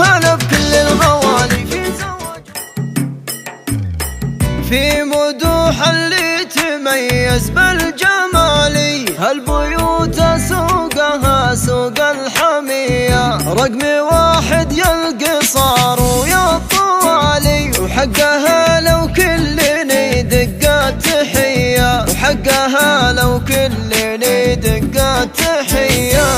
هلا بكل الغوالي في زواج، في مدوح اللي تميز بالجمالي، هالبيوت سوقها سوق الحمية، رقم واحد يا القصار ويا الطوالي، وحقها لو كلني دقات تحية، وحقها لو كلني دقات تحية.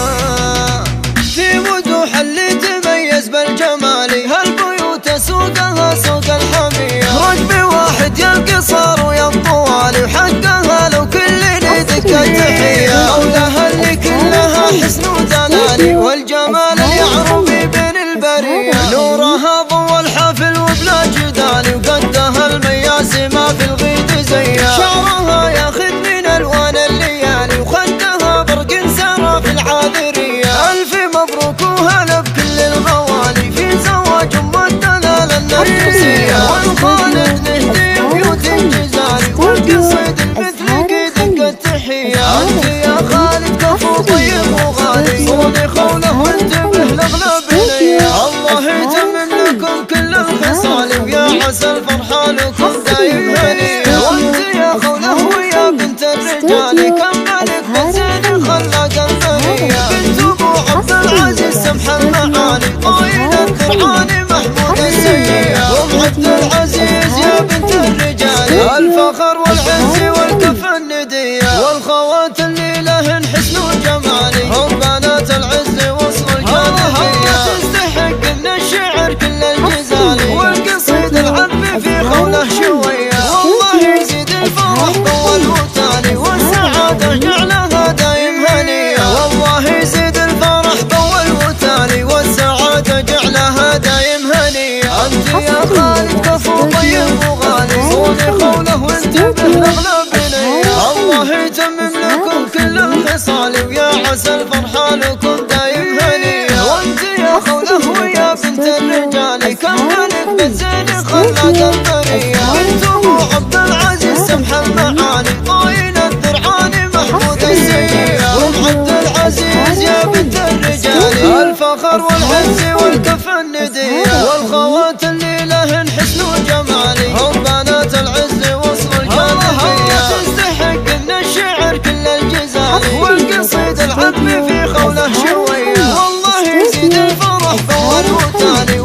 في مدوح اللي تميز بالجمالي، هالبيوت سوقها سوق الحمية، رقم واحد يا القصار ويا الطوالي، وحقها لو كلني دقات تحية. حولها اللي كلها حسن ودلالي، والجمال اليعربي بين البرية، نورها ضوى الحافل وبلا جدال، وقدها المياسي ما في الغيد زيها، شعرها ياخذ من الوان الليالي، وخدها برق سرى في العاذرية. الف مبروك وهلا بكل الغوالي في زواج ام الدلال النرجسية، والخالد نهدي بيوت الجزالي، والقصيد المثلك دق التحية. انت يا خالد كفو طيب وغالي، صوني خوله وانتبه لاغلب اليا، الله يتمم لكم كل الخصال، ويا عسى الفرحة لكم دايم هنية. وانت يا خوله ويا بنت الرجال، كملك بزين خلاق البرية، بنت ابو عبد العزيز سمح المعالي، طايل الدرعاني محمود السيئة، ام عبد العزيز يا بنت الرجال، الفخر والعز والكف الندية، والخوات اللي لهن حسن وجمالي، هم بنات العز وصل الجاذبية، تستحق من الشعر كل الجزالي، والقصيد العذب في خوله شوية، والله يزيد الفرح طول وتالي، والسعادة جعلها دايم هنية، والله يزيد الفرح طول وتالي، والسعادة جعلها دايم هنية. انت يا خالد كفو طيب وغالي، صوني خوله وانتبه لاغلب بنية، الله يتمم لكم كل الخصال، ويا عسى الفرحة لكم دايم هنية. وانت يا خوله ويا بنت الرجال، كملك بالزين خلاق البرية، بنت ابو عبد العزيز سمح المعالي، طايل الدرعاني محمود السيئة، ام عبد العزيز يا بنت الرجال، الفخر والعز والكف الندية، والخوات اللي لهن حسن وجمالي، هم بنات العز وصل الجاذبية، تستحق من الشعر كل الجزالي، والقصيد العذب في خوله شوية، والله يزيد الفرح طول وتالي.